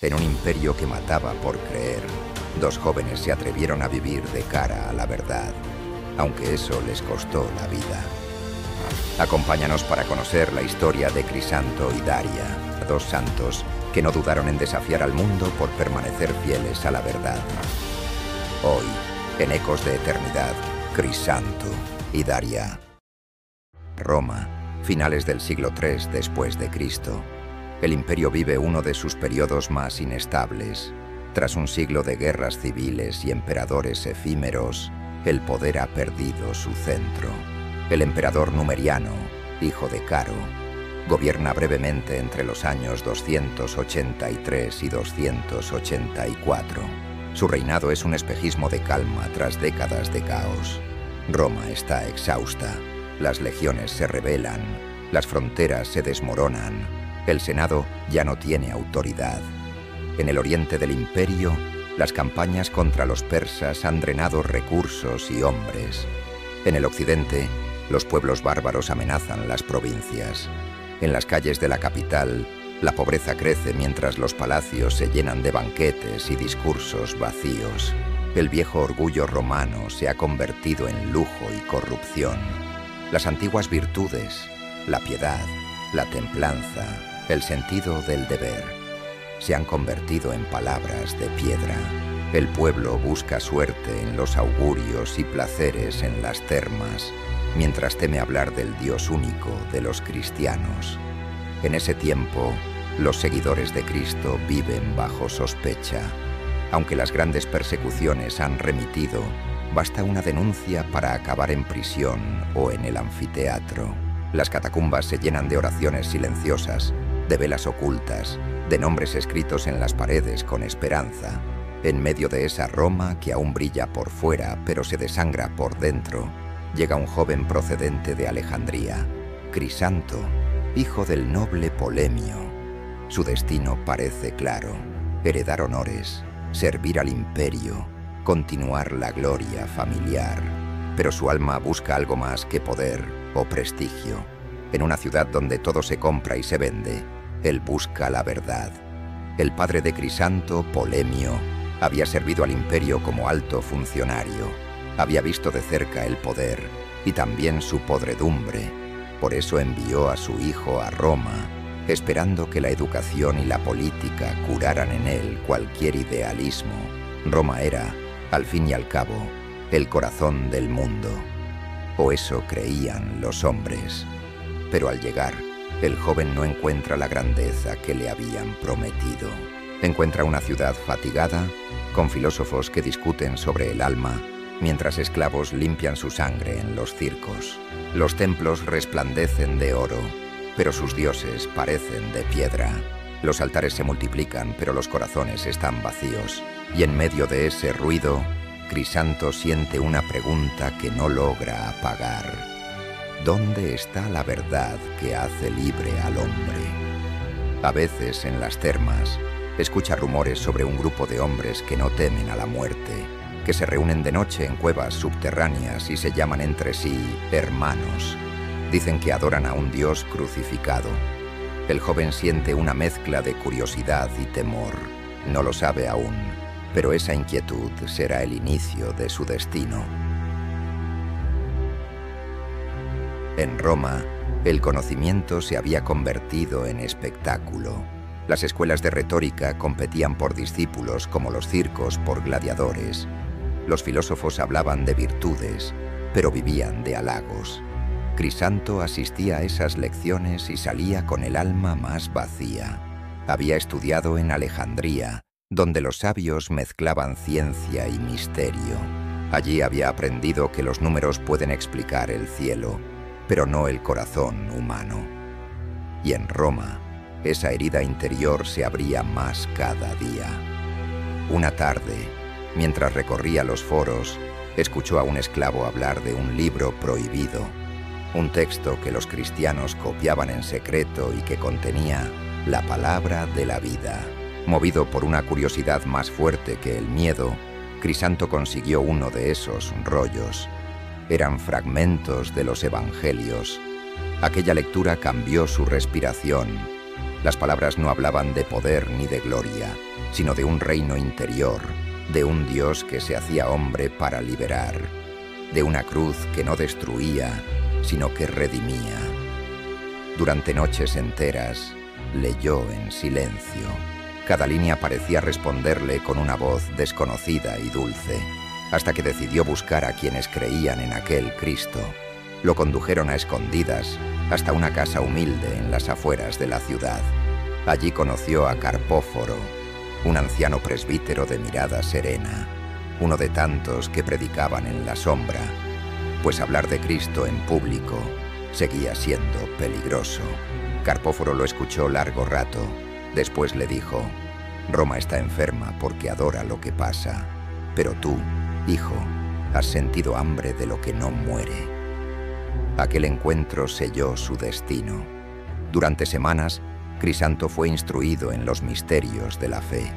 En un imperio que mataba por creer, dos jóvenes se atrevieron a vivir de cara a la verdad, aunque eso les costó la vida. Acompáñanos para conocer la historia de Crisanto y Daria, dos santos que no dudaron en desafiar al mundo por permanecer fieles a la verdad. Hoy, en Ecos de Eternidad, Crisanto y Daria. Roma, finales del siglo III después de Cristo. El imperio vive uno de sus periodos más inestables. Tras un siglo de guerras civiles y emperadores efímeros, el poder ha perdido su centro. El emperador Numeriano, hijo de Caro, gobierna brevemente entre los años 283 y 284. Su reinado es un espejismo de calma tras décadas de caos. Roma está exhausta, las legiones se rebelan, las fronteras se desmoronan, el Senado ya no tiene autoridad. En el oriente del imperio, las campañas contra los persas han drenado recursos y hombres. En el occidente, los pueblos bárbaros amenazan las provincias. En las calles de la capital, la pobreza crece mientras los palacios se llenan de banquetes y discursos vacíos. El viejo orgullo romano se ha convertido en lujo y corrupción. Las antiguas virtudes, la piedad, la templanza, el sentido del deber, se han convertido en palabras de piedra. El pueblo busca suerte en los augurios y placeres en las termas, mientras teme hablar del Dios único de los cristianos. En ese tiempo, los seguidores de Cristo viven bajo sospecha. Aunque las grandes persecuciones han remitido, basta una denuncia para acabar en prisión o en el anfiteatro. Las catacumbas se llenan de oraciones silenciosas, de velas ocultas, de nombres escritos en las paredes con esperanza. En medio de esa Roma que aún brilla por fuera, pero se desangra por dentro, llega un joven procedente de Alejandría, Crisanto, hijo del noble Polemio. Su destino parece claro: heredar honores, servir al imperio, continuar la gloria familiar. Pero su alma busca algo más que poder o prestigio. En una ciudad donde todo se compra y se vende, él busca la verdad. El padre de Crisanto, Polemio, había servido al imperio como alto funcionario. Había visto de cerca el poder y también su podredumbre. Por eso envió a su hijo a Roma, esperando que la educación y la política curaran en él cualquier idealismo. Roma era, al fin y al cabo, el corazón del mundo. O eso creían los hombres. Pero al llegar, el joven no encuentra la grandeza que le habían prometido. Encuentra una ciudad fatigada, con filósofos que discuten sobre el alma, mientras esclavos limpian su sangre en los circos. Los templos resplandecen de oro, pero sus dioses parecen de piedra. Los altares se multiplican, pero los corazones están vacíos. Y en medio de ese ruido, Crisanto siente una pregunta que no logra apagar. ¿Dónde está la verdad que hace libre al hombre? A veces, en las termas, escucha rumores sobre un grupo de hombres que no temen a la muerte, que se reúnen de noche en cuevas subterráneas y se llaman entre sí hermanos. Dicen que adoran a un Dios crucificado. El joven siente una mezcla de curiosidad y temor. No lo sabe aún, pero esa inquietud será el inicio de su destino. En Roma, el conocimiento se había convertido en espectáculo. Las escuelas de retórica competían por discípulos como los circos por gladiadores. Los filósofos hablaban de virtudes, pero vivían de halagos. Crisanto asistía a esas lecciones y salía con el alma más vacía. Había estudiado en Alejandría, donde los sabios mezclaban ciencia y misterio. Allí había aprendido que los números pueden explicar el cielo, pero no el corazón humano. Y en Roma, esa herida interior se abría más cada día. Una tarde, mientras recorría los foros, escuchó a un esclavo hablar de un libro prohibido, un texto que los cristianos copiaban en secreto y que contenía la palabra de la vida. Movido por una curiosidad más fuerte que el miedo, Crisanto consiguió uno de esos rollos. Eran fragmentos de los evangelios. Aquella lectura cambió su respiración. Las palabras no hablaban de poder ni de gloria, sino de un reino interior, de un Dios que se hacía hombre para liberar, de una cruz que no destruía, sino que redimía. Durante noches enteras, leyó en silencio. Cada línea parecía responderle con una voz desconocida y dulce, hasta que decidió buscar a quienes creían en aquel Cristo. Lo condujeron a escondidas hasta una casa humilde en las afueras de la ciudad. Allí conoció a Carpóforo, un anciano presbítero de mirada serena, uno de tantos que predicaban en la sombra, pues hablar de Cristo en público seguía siendo peligroso. Carpóforo lo escuchó largo rato. Después le dijo: «Roma está enferma porque adora lo que pasa, pero tú, hijo, has sentido hambre de lo que no muere». Aquel encuentro selló su destino. Durante semanas, Crisanto fue instruido en los misterios de la fe.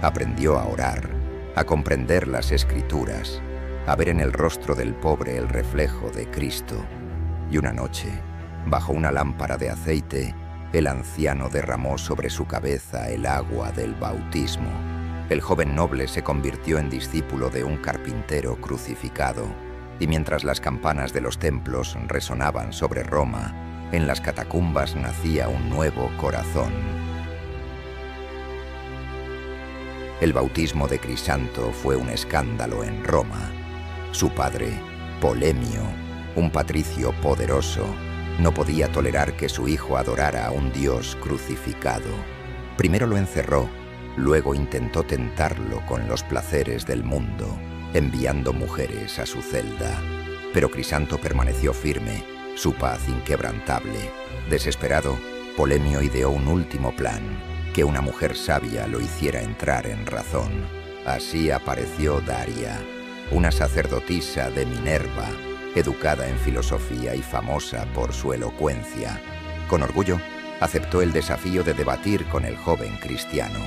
Aprendió a orar, a comprender las Escrituras, a ver en el rostro del pobre el reflejo de Cristo. Y una noche, bajo una lámpara de aceite, el anciano derramó sobre su cabeza el agua del bautismo. El joven noble se convirtió en discípulo de un carpintero crucificado, y mientras las campanas de los templos resonaban sobre Roma, en las catacumbas nacía un nuevo corazón. El bautismo de Crisanto fue un escándalo en Roma. Su padre, Polemio, un patricio poderoso, no podía tolerar que su hijo adorara a un Dios crucificado. Primero lo encerró, luego intentó tentarlo con los placeres del mundo, enviando mujeres a su celda. Pero Crisanto permaneció firme, su paz inquebrantable. Desesperado, Polemio ideó un último plan: que una mujer sabia lo hiciera entrar en razón. Así apareció Daria, una sacerdotisa de Minerva, educada en filosofía y famosa por su elocuencia. Con orgullo, aceptó el desafío de debatir con el joven cristiano.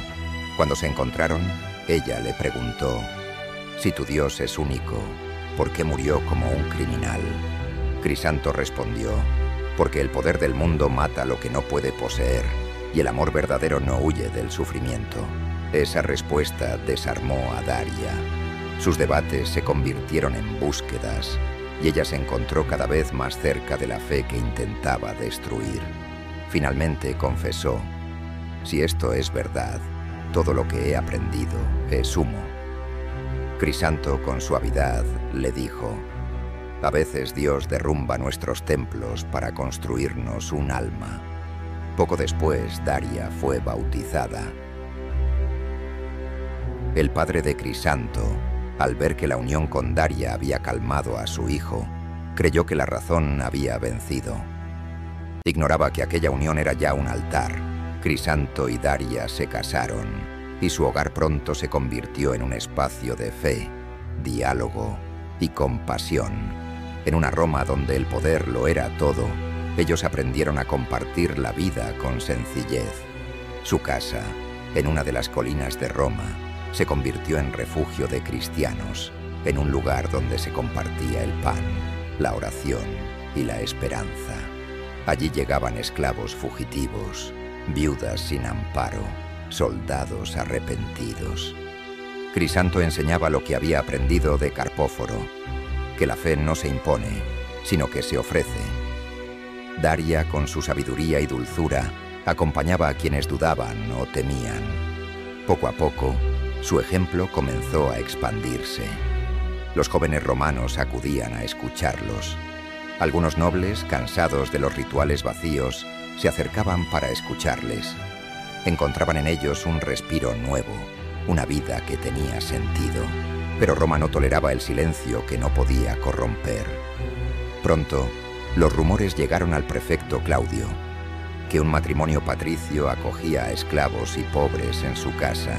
Cuando se encontraron, ella le preguntó: «Si tu Dios es único, ¿por qué murió como un criminal?». Crisanto respondió: «Porque el poder del mundo mata lo que no puede poseer, y el amor verdadero no huye del sufrimiento». Esa respuesta desarmó a Daria. Sus debates se convirtieron en búsquedas, y ella se encontró cada vez más cerca de la fe que intentaba destruir. Finalmente confesó: «Si esto es verdad, todo lo que he aprendido es humo». Crisanto, con suavidad, le dijo: «A veces Dios derrumba nuestros templos para construirnos un alma». Poco después, Daria fue bautizada. El padre de Crisanto, al ver que la unión con Daria había calmado a su hijo, creyó que la razón había vencido. Ignoraba que aquella unión era ya un altar. Crisanto y Daria se casaron, y su hogar pronto se convirtió en un espacio de fe, diálogo y compasión. En una Roma donde el poder lo era todo, ellos aprendieron a compartir la vida con sencillez. Su casa, en una de las colinas de Roma, se convirtió en refugio de cristianos, en un lugar donde se compartía el pan, la oración y la esperanza. Allí llegaban esclavos fugitivos, viudas sin amparo, soldados arrepentidos. Crisanto enseñaba lo que había aprendido de Carpóforo: que la fe no se impone, sino que se ofrece. Daria, con su sabiduría y dulzura, acompañaba a quienes dudaban o temían. Poco a poco, su ejemplo comenzó a expandirse. Los jóvenes romanos acudían a escucharlos. Algunos nobles, cansados de los rituales vacíos, se acercaban para escucharles. Encontraban en ellos un respiro nuevo, una vida que tenía sentido. Pero Roma no toleraba el silencio que no podía corromper. Pronto, los rumores llegaron al prefecto Claudio, que un matrimonio patricio acogía a esclavos y pobres en su casa,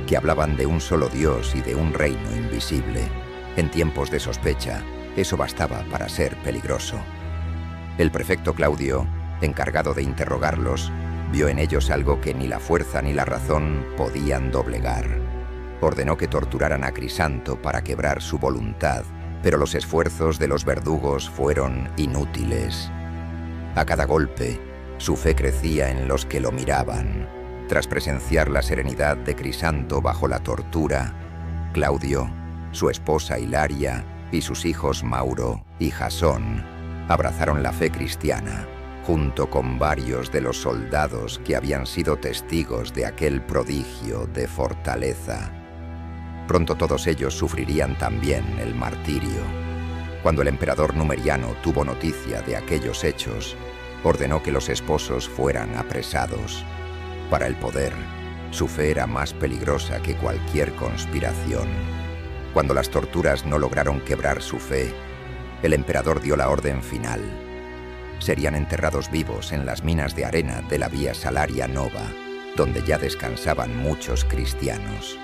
que hablaban de un solo Dios y de un reino invisible. En tiempos de sospecha, eso bastaba para ser peligroso. El prefecto Claudio, encargado de interrogarlos, vio en ellos algo que ni la fuerza ni la razón podían doblegar. Ordenó que torturaran a Crisanto para quebrar su voluntad, pero los esfuerzos de los verdugos fueron inútiles. A cada golpe, Su fe crecía en los que lo miraban. Tras presenciar la serenidad de Crisanto bajo la tortura, Claudio, su esposa Hilaria y sus hijos Mauro y Jasón abrazaron la fe cristiana, junto con varios de los soldados que habían sido testigos de aquel prodigio de fortaleza. Pronto todos ellos sufrirían también el martirio. Cuando el emperador Numeriano tuvo noticia de aquellos hechos, ordenó que los esposos fueran apresados. Para el poder, su fe era más peligrosa que cualquier conspiración. Cuando las torturas no lograron quebrar su fe, el emperador dio la orden final. Serían enterrados vivos en las minas de arena de la Vía Salaria Nova, donde ya descansaban muchos cristianos.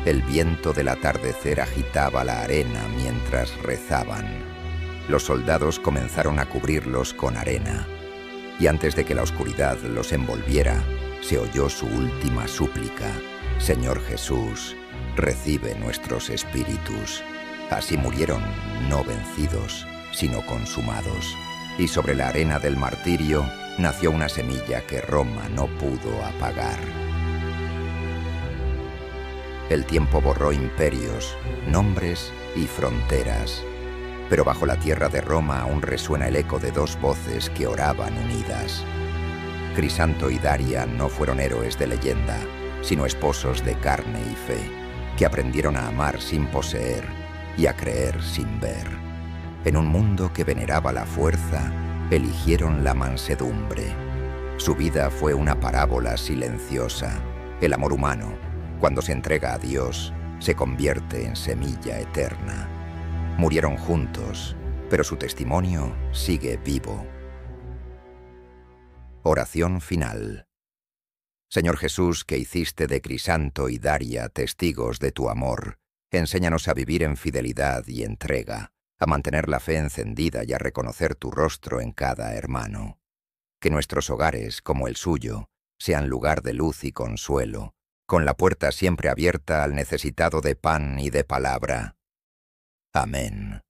El viento del atardecer agitaba la arena mientras rezaban. Los soldados comenzaron a cubrirlos con arena, y antes de que la oscuridad los envolviera, se oyó su última súplica: Señor Jesús, recibe nuestros espíritus. Así murieron, no vencidos, sino consumados. Y sobre la arena del martirio nació una semilla que Roma no pudo apagar. El tiempo borró imperios, nombres y fronteras, pero bajo la tierra de Roma aún resuena el eco de dos voces que oraban unidas. Crisanto y Daria no fueron héroes de leyenda, sino esposos de carne y fe, que aprendieron a amar sin poseer y a creer sin ver. En un mundo que veneraba la fuerza, eligieron la mansedumbre. Su vida fue una parábola silenciosa. El amor humano, cuando se entrega a Dios, se convierte en semilla eterna. Murieron juntos, pero su testimonio sigue vivo. Oración final. Señor Jesús, que hiciste de Crisanto y Daria testigos de tu amor, enséñanos a vivir en fidelidad y entrega, a mantener la fe encendida y a reconocer tu rostro en cada hermano. Que nuestros hogares, como el suyo, sean lugar de luz y consuelo, con la puerta siempre abierta al necesitado de pan y de palabra. Amén.